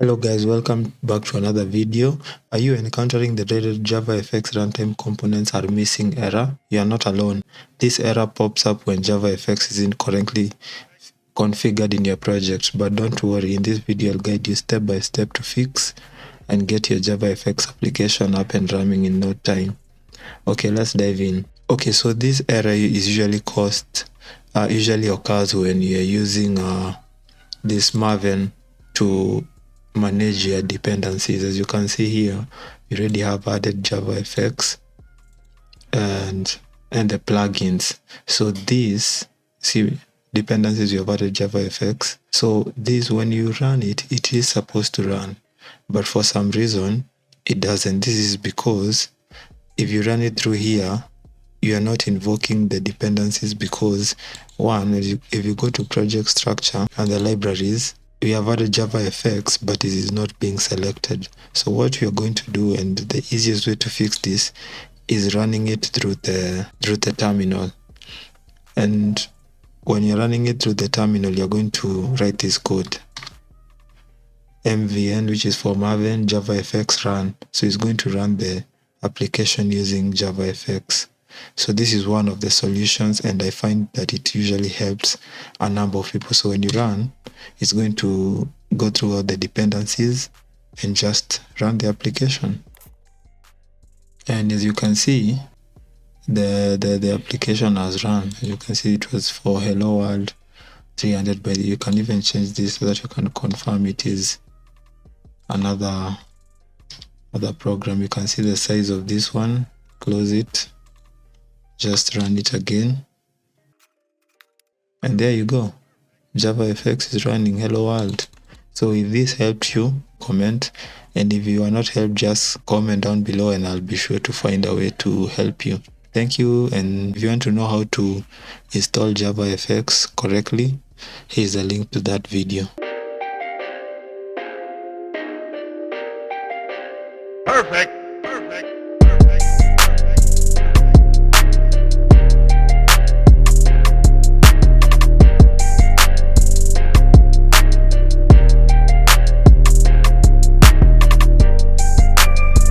Hello guys, welcome back to another video. Are you encountering the dreaded JavaFX runtime components are missing error? You are not alone. This error pops up when JavaFX is incorrectly configured in your project, but don't worry, in this video I'll guide you step by step to fix and get your JavaFX application up and running in no time. Okay, let's dive in. Okay, so this error is usually occurs when you're using this Maven to manage your dependencies. As you can see here, we already have added JavaFX and the plugins. So these, see, dependencies, you have added JavaFX. So this, when you run it, it is supposed to run, but for some reason it doesn't. This is because if you run it through here, you are not invoking the dependencies because one, if you go to project structure and the libraries, we have added JavaFX, but it is not being selected. So what we are going to do, and the easiest way to fix this, is running it through the terminal. And when you're running it through the terminal, you're going to write this code, mvn, which is for Maven JavaFX run. So it's going to run the application using JavaFX. So this is one of the solutions, and I find that it usually helps a number of people. So when you run, it's going to go through all the dependencies and just run the application. And as you can see, the application has run. As you can see, it was for hello world 300, but you can even change this so that you can confirm it is another program. You can see the size of this one. Close it. Just run it again, and there you go. JavaFX is running hello world. So if this helped you, comment, and if you are not helped, just comment down below and I'll be sure to find a way to help you. Thank you. And if you want to know how to install JavaFX correctly, here's a link to that video. Perfect.